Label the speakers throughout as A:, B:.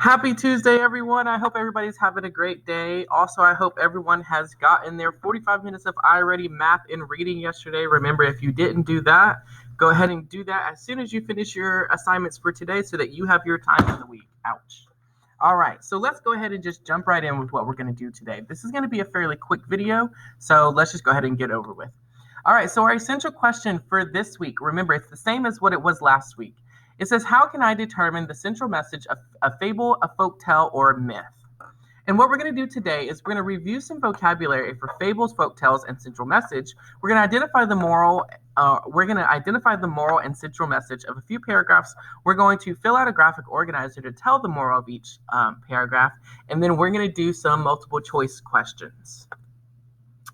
A: Happy Tuesday, everyone. I hope everybody's having a great day. Also, I hope everyone has gotten their 45 minutes of iReady math and reading yesterday. Remember, if you didn't do that, go ahead and do that as soon as you finish your assignments for today so that you have your time in the week. Ouch. All right, so let's go ahead and just jump right in with what we're going to do today. This is going to be a fairly quick video, so let's just go ahead and get over with. All right, so our essential question for this week, remember, it's the same as what it was last week. It says, how can I determine the central message of a fable, a folk tale, or a myth? And what we're going to do today is we're going to review some vocabulary for fables, folk tales, and central message. We're going to identify the moral. And central message of a few paragraphs. We're going to fill out a graphic organizer to tell the moral of each paragraph, and then we're going to do some multiple choice questions.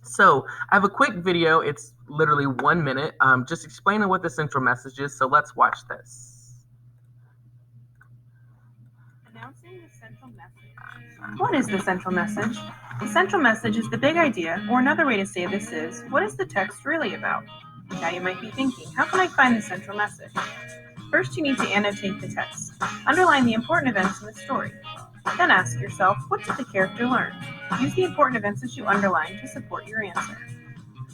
A: So I have a quick video. It's literally 1 minute, just explaining what the central message is. So let's watch this.
B: Announcing the central message. What is the central message? The central message is the big idea, or another way to say this is, what is the text really about? Now you might be thinking, how can I find the central message? First, you need to annotate the text. Underline the important events in the story. Then ask yourself, what did the character learn? Use the important events that you underline to support your answer.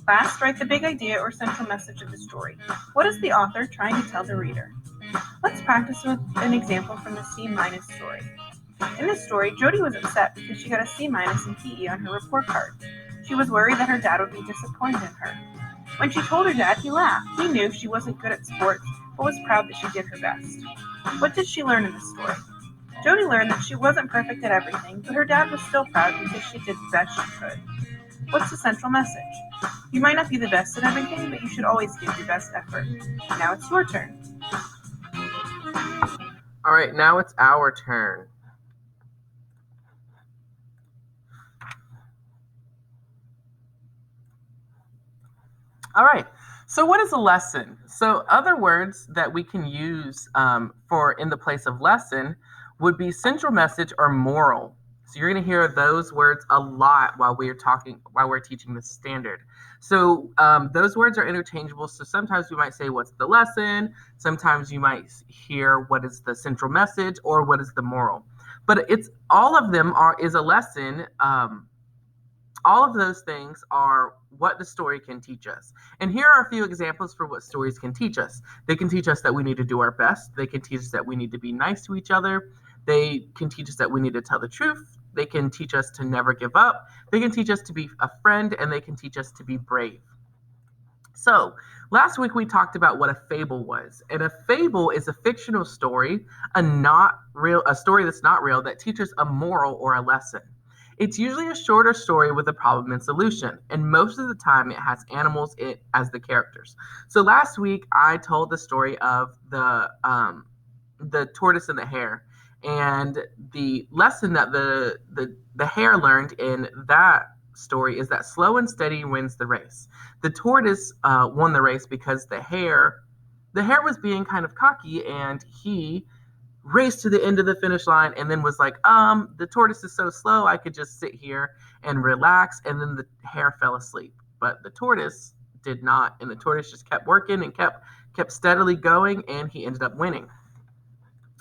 B: Last, write the big idea or central message of the story. What is the author trying to tell the reader? Let's practice with an example from the C- story. In this story, Jody was upset because she got a C- in PE on her report card. She was worried that her dad would be disappointed in her. When she told her dad, he laughed. He knew she wasn't good at sports, but was proud that she did her best. What did she learn in this story? Jody learned that she wasn't perfect at everything, but her dad was still proud because she did the best she could. What's the central message? You might not be the best at everything, but you should always give your best effort. Now it's your turn.
A: All right, now it's our turn. All right, so what is a lesson? So other words that we can use for in the place of lesson would be central message or moral. So you're going to hear those words a lot while we're teaching the standard. So those words are interchangeable. So sometimes we might say, what's the lesson? Sometimes you might hear, what is the central message, or what is the moral? But it's all of them is a lesson. All of those things are what the story can teach us. And here are a few examples for what stories can teach us. They can teach us that we need to do our best. They can teach us that we need to be nice to each other. They can teach us that we need to tell the truth. They can teach us to never give up. They can teach us to be a friend, and they can teach us to be brave. So last week we talked about what a fable was. And a fable is a fictional story, a story that's not real, that teaches a moral or a lesson. It's usually a shorter story with a problem and solution, and most of the time it has animals as the characters. So last week I told the story of the tortoise and the hare, and the lesson that the hare learned in that story is that slow and steady wins the race. The tortoise won the race because the hare was being kind of cocky, and he raced to the end of the finish line and then was like, the tortoise is so slow, I could just sit here and relax. And then the hare fell asleep. But the tortoise did not. And the tortoise just kept working and kept steadily going, and he ended up winning.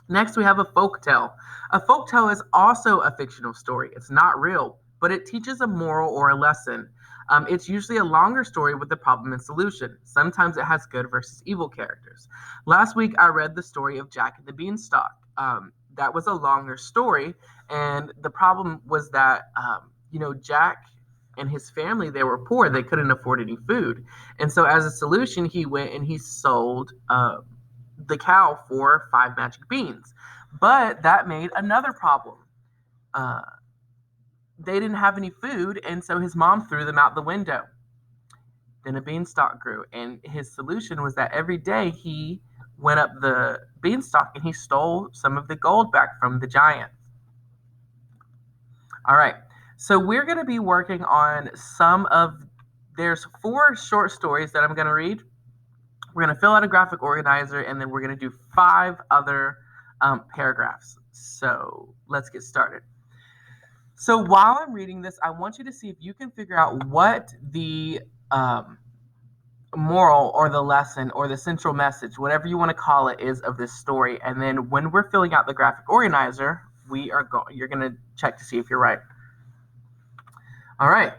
A: Next, we have a folk tale. A folk tale is also a fictional story. It's not real, but it teaches a moral or a lesson. It's usually a longer story with a problem and solution. Sometimes it has good versus evil characters. Last week, I read the story of Jack and the Beanstalk. That was a longer story, and the problem was that, Jack and his family, they were poor. They couldn't afford any food. And so as a solution, he went and he sold the cow for 5 magic beans. But that made another problem. They didn't have any food, and so his mom threw them out the window. Then a beanstalk grew, and his solution was that every day he went up the beanstalk and he stole some of the gold back from the giant. All right, so we're going to be working on there's 4 short stories that I'm going to read. We're going to fill out a graphic organizer, and then we're going to do 5 other paragraphs. So let's get started. So while I'm reading this, I want you to see if you can figure out what the moral or the lesson or the central message, whatever you want to call it, is of this story. And then when we're filling out the graphic organizer, you're going to check to see if you're right. All right.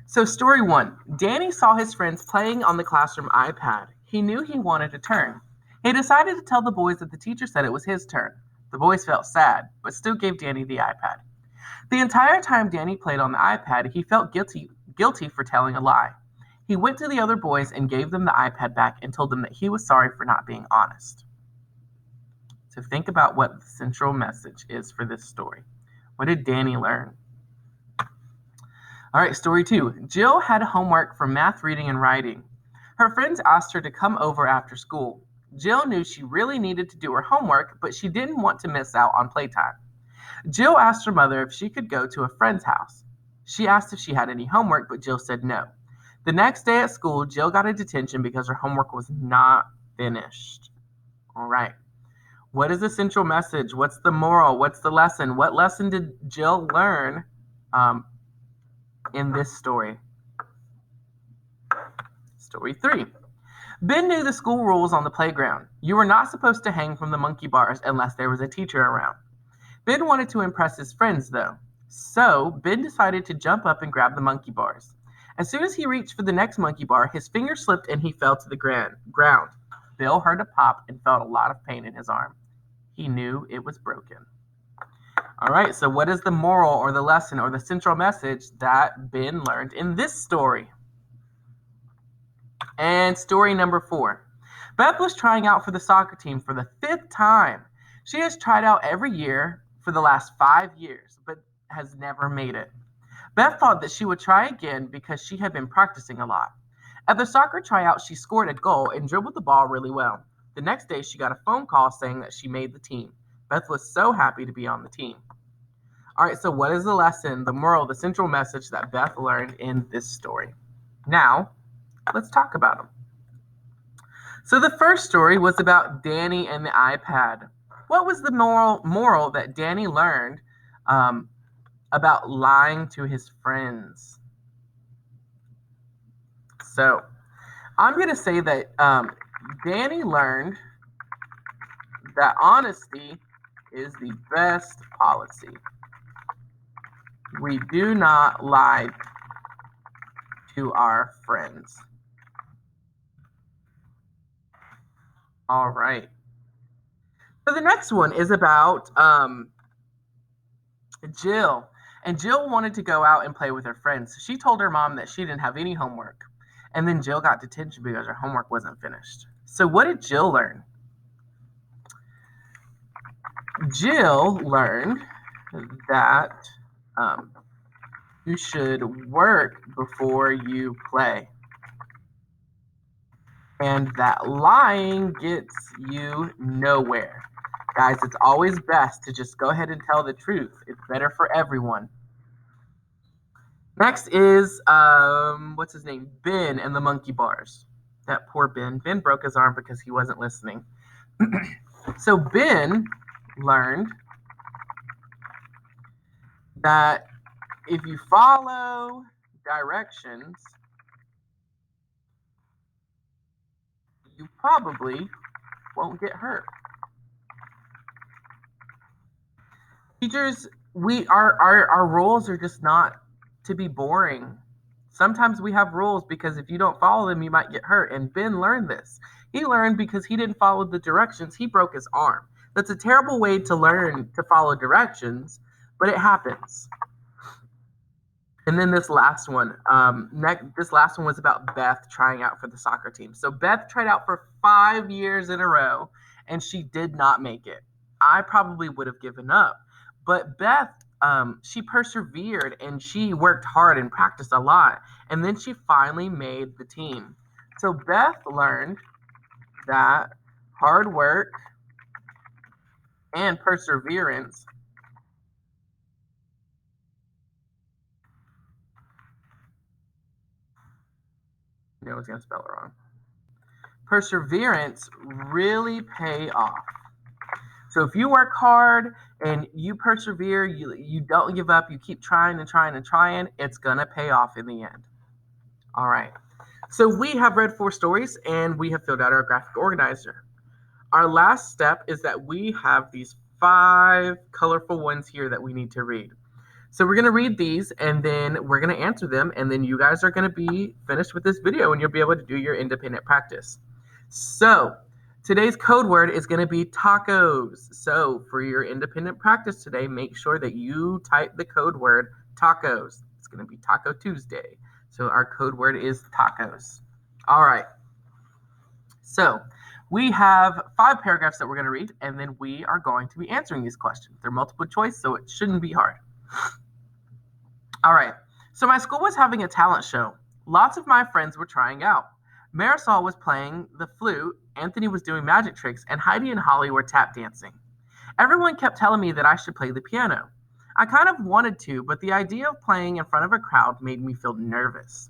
A: So story 1. Danny saw his friends playing on the classroom iPad. He knew he wanted a turn. He decided to tell the boys that the teacher said it was his turn. The boys felt sad, but still gave Danny the iPad. The entire time Danny played on the iPad, he felt guilty for telling a lie. He went to the other boys and gave them the iPad back and told them that he was sorry for not being honest. So think about what the central message is for this story. What did Danny learn? All right, story 2. Jill had homework for math, reading, and writing. Her friends asked her to come over after school. Jill knew she really needed to do her homework, but she didn't want to miss out on playtime. Jill asked her mother if she could go to a friend's house. She asked if she had any homework, but Jill said no. The next day at school, Jill got a detention because her homework was not finished. All right. What is the central message? What's the moral? What's the lesson? What lesson did Jill learn in this story? Story 3. Ben knew the school rules on the playground. You were not supposed to hang from the monkey bars unless there was a teacher around. Ben wanted to impress his friends, though. So Ben decided to jump up and grab the monkey bars. As soon as he reached for the next monkey bar, his finger slipped and he fell to the ground. Bill heard a pop and felt a lot of pain in his arm. He knew it was broken. All right, so what is the moral or the lesson or the central message that Ben learned in this story? And story number 4. Beth was trying out for the soccer team for the 5th time. She has tried out every year for the last 5 years, but has never made it. Beth thought that she would try again because she had been practicing a lot. At the soccer tryout, she scored a goal and dribbled the ball really well. The next day, she got a phone call saying that she made the team. Beth was so happy to be on the team. All right, so what is the lesson, the moral, the central message that Beth learned in this story? Now, let's talk about them. So the first story was about Danny and the iPad. What was the moral that Danny learned about lying to his friends? So I'm going to say that Danny learned that honesty is the best policy. We do not lie to our friends. All right. So the next one is about Jill. And Jill wanted to go out and play with her friends. So she told her mom that she didn't have any homework. And then Jill got detention because her homework wasn't finished. So what did Jill learn? Jill learned that you should work before you play. And that lying gets you nowhere. Guys, it's always best to just go ahead and tell the truth. It's better for everyone. Next is, what's his name? Ben and the monkey bars. That poor Ben. Ben broke his arm because he wasn't listening. So Ben learned that if you follow directions, you probably won't get hurt. Teachers, our rules are just not to be boring. Sometimes we have rules because if you don't follow them, you might get hurt. And Ben learned this. He learned because he didn't follow the directions, he broke his arm. That's a terrible way to learn to follow directions, but it happens. And then this last one, this last one was about Beth trying out for the soccer team. So Beth tried out for 5 years in a row, and she did not make it. I probably would have given up. But Beth, she persevered, and she worked hard and practiced a lot. And then she finally made the team. So Beth learned that hard work and perseverance I was going to spell it wrong. Perseverance really pay off. So if you work hard and you persevere, you don't give up, you keep trying and trying and trying, it's going to pay off in the end. All right. So we have read 4 stories and we have filled out our graphic organizer. Our last step is that we have these 5 colorful ones here that we need to read. So we're going to read these and then we're going to answer them, and then you guys are going to be finished with this video and you'll be able to do your independent practice. So today's code word is going to be tacos. So for your independent practice today, make sure that you type the code word tacos. It's going to be Taco Tuesday. So our code word is tacos. All right. So we have 5 paragraphs that we're going to read, and then we are going to be answering these questions. They're multiple choice, so it shouldn't be hard. All right. So my school was having a talent show. Lots of my friends were trying out. Marisol was playing the flute, Anthony was doing magic tricks, and Heidi and Holly were tap dancing. Everyone kept telling me that I should play the piano. I kind of wanted to, but the idea of playing in front of a crowd made me feel nervous.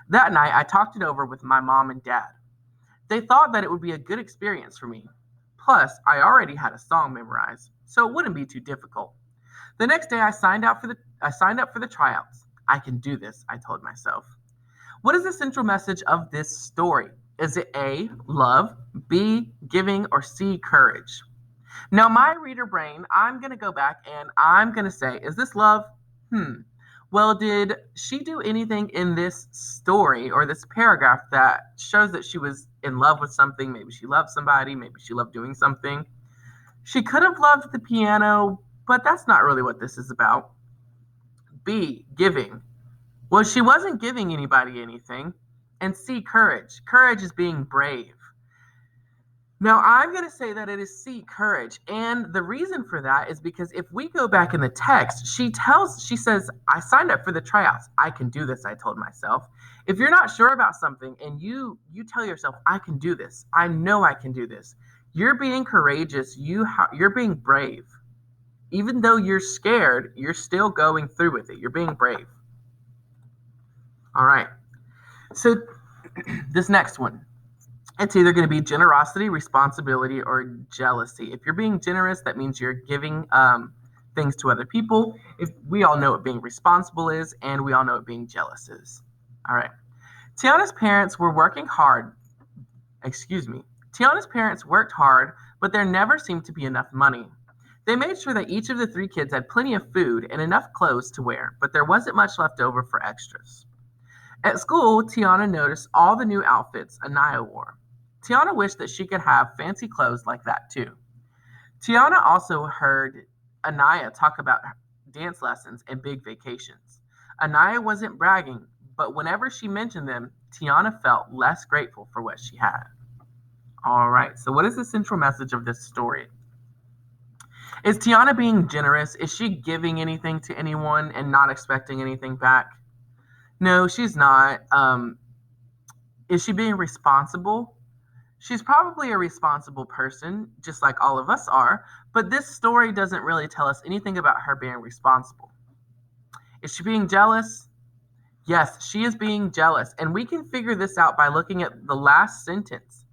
A: That night, I talked it over with my mom and dad. They thought that it would be a good experience for me. Plus, I already had a song memorized, so it wouldn't be too difficult. The next day, I signed up for the tryouts. I can do this, I told myself. What is the central message of this story? Is it A, love, B, giving, or C, courage? Now, my reader brain, I'm going to go back and I'm going to say, is this love? Well, did she do anything in this story or this paragraph that shows that she was in love with something? Maybe she loved somebody. Maybe she loved doing something. She could have loved the piano, but that's not really what this is about. B, giving. Well, she wasn't giving anybody anything. And C, courage. Courage is being brave. Now, I'm going to say that it is C, courage. And the reason for that is because if we go back in the text, she says, I signed up for the tryouts. I can do this, I told myself. If you're not sure about something and you tell yourself, I can do this. I know I can do this. You're being courageous. You're being brave. Even though you're scared, you're still going through with it. You're being brave. All right. So this next one. It's either going to be generosity, responsibility, or jealousy. If you're being generous, that means you're giving things to other people. If we all know what being responsible is, and we all know what being jealous is. All right. Tiana's parents worked hard, but there never seemed to be enough money. They made sure that each of the 3 kids had plenty of food and enough clothes to wear, but there wasn't much left over for extras. At school, Tiana noticed all the new outfits Anaya wore. Tiana wished that she could have fancy clothes like that too. Tiana also heard Anaya talk about dance lessons and big vacations. Anaya wasn't bragging, but whenever she mentioned them, Tiana felt less grateful for what she had. All right, so what is the central message of this story? Is Tiana being generous? Is she giving anything to anyone and not expecting anything back? No, she's not. Is she being responsible? She's probably a responsible person, just like all of us are, but this story doesn't really tell us anything about her being responsible. Is she being jealous? Yes, she is being jealous, and we can figure this out by looking at the last sentence.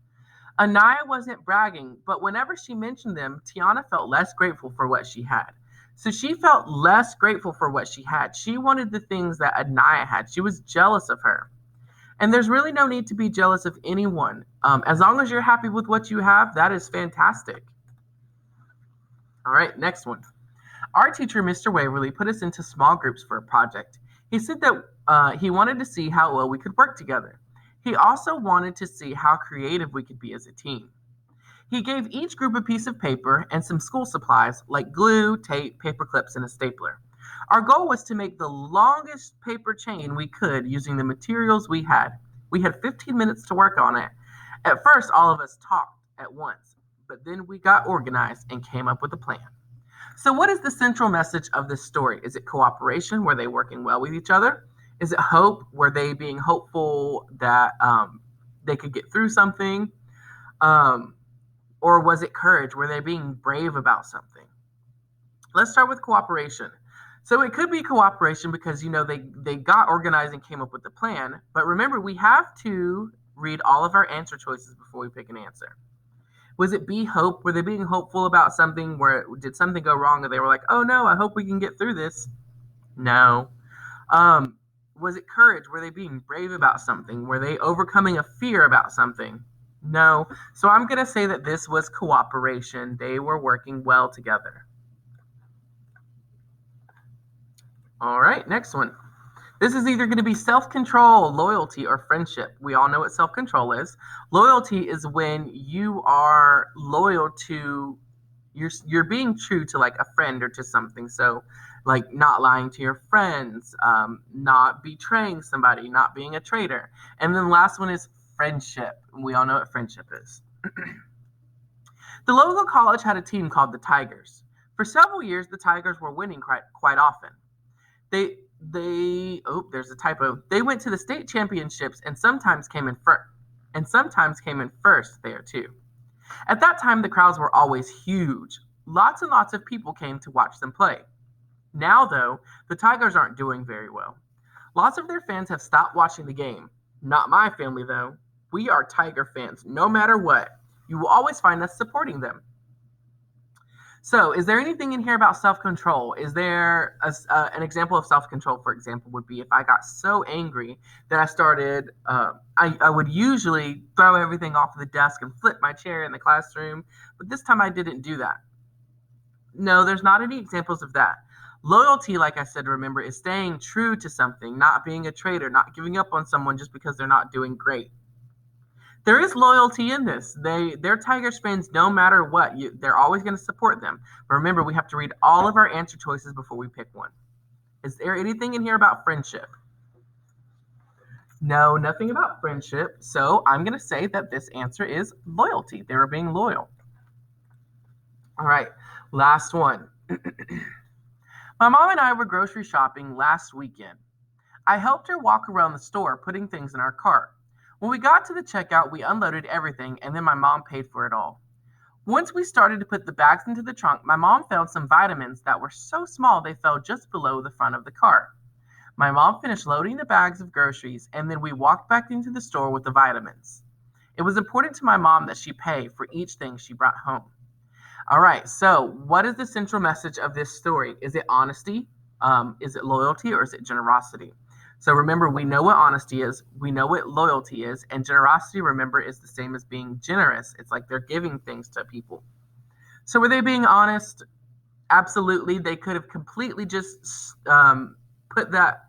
A: Anaya wasn't bragging, but whenever she mentioned them, Tiana felt less grateful for what she had. So she felt less grateful for what she had. She wanted the things that Anaya had. She was jealous of her. And there's really no need to be jealous of anyone. As long as you're happy with what you have, that is fantastic. All right, next one. Our teacher, Mr. Waverly, put us into small groups for a project. He said that he wanted to see how well we could work together. He also wanted to see how creative we could be as a team. He gave each group a piece of paper and some school supplies like glue, tape, paper clips, and a stapler. Our goal was to make the longest paper chain we could using the materials we had. We had 15 minutes to work on it. At first, all of us talked at once, but then we got organized and came up with a plan. So what is the central message of this story? Is it cooperation? Were they working well with each other? Is it hope? Were they being hopeful that they could get through something? Or was it courage? Were they being brave about something? Let's start with cooperation. So it could be cooperation because, they got organized and came up with the plan. But remember, we have to read all of our answer choices before we pick an answer. Was it B, hope? Were they being hopeful about something? Did something go wrong and they were like, oh no, I hope we can get through this? No. Was it courage? Were they being brave about something? Were they overcoming a fear about something? No. So I'm going to say that this was cooperation. They were working well together. All right, next one. This is either going to be self-control, loyalty, or friendship. We all know what self-control is. Loyalty is when you are loyal to you're being true to like a friend or to something. So like not lying to your friends, not betraying somebody, not being a traitor. And then the last one is friendship. We all know what friendship is. The local college had a team called the Tigers. For several years, the Tigers were winning quite often. There's a typo. They went to the state championships and sometimes came in first there too. At that time, the crowds were always huge. Lots and lots of people came to watch them play. Now, though, the Tigers aren't doing very well. Lots of their fans have stopped watching the game. Not my family, though. We are Tiger fans, no matter what. You will always find us supporting them. So, is there anything in here about self-control? Is there an example of self-control, for example, would be if I got so angry that I started, I would usually throw everything off the desk and flip my chair in the classroom, but this time I didn't do that. No, there's not any examples of that. Loyalty, like I said, remember, is staying true to something, not being a traitor, not giving up on someone just because they're not doing great. There is loyalty in this. They're Tigers fans no matter what. They're always going to support them. But remember, we have to read all of our answer choices before we pick one. Is there anything in here about friendship? No, nothing about friendship. So I'm going to say that this answer is loyalty. They were being loyal. All right, last one. My mom and I were grocery shopping last weekend. I helped her walk around the store, putting things in our cart. When we got to the checkout, we unloaded everything, and then my mom paid for it all. Once we started to put the bags into the trunk, my mom found some vitamins that were so small they fell just below the front of the cart. My mom finished loading the bags of groceries, and then we walked back into the store with the vitamins. It was important to my mom that she pay for each thing she brought home. All right, so what is the central message of this story? Is it honesty? Is it loyalty, or is it generosity? So remember, we know what honesty is, we know what loyalty is, and generosity, remember, is the same as being generous. It's like they're giving things to people. So were they being honest? Absolutely. They could have completely just put that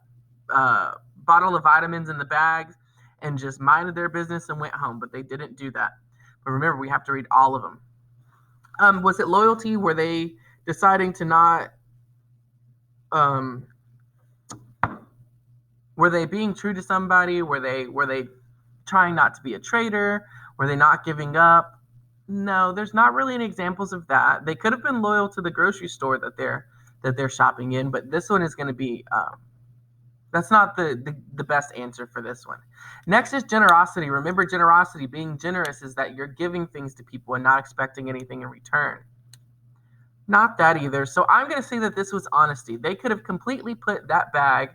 A: bottle of vitamins in the bag and just minded their business and went home, but they didn't do that. But remember, we have to read all of them. Was it loyalty? Were they deciding to not were they being true to somebody? Were they trying not to be a traitor? Were they not giving up? No, there's not really any examples of that. They could have been loyal to the grocery store that they're shopping in, but this one is going to be that's not the best answer for this one. Next is generosity. Remember, generosity, being generous, is that you're giving things to people and not expecting anything in return. Not that either. So I'm going to say that this was honesty. They could have completely put that bag,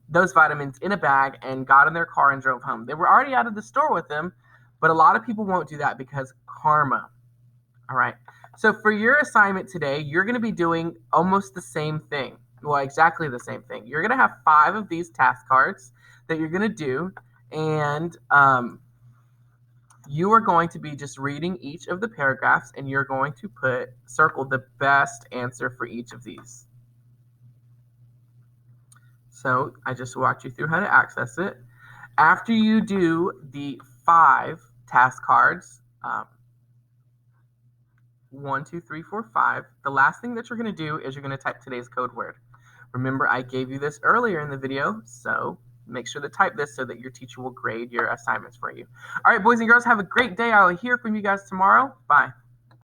A: those vitamins in a bag and got in their car and drove home. They were already out of the store with them, but a lot of people won't do that because karma. All right. So for your assignment today, you're going to be doing almost the same thing. Well, exactly the same thing. You're going to have 5 of these task cards that you're going to do, and you are going to be just reading each of the paragraphs, and you're going to circle the best answer for each of these. So I just walked you through how to access it. After you do the 5 task cards, 1, 2, 3, 4, 5, the last thing that you're going to do is you're going to type today's code word. Remember, I gave you this earlier in the video, so make sure to type this so that your teacher will grade your assignments for you. All right, boys and girls, have a great day. I will hear from you guys tomorrow. Bye.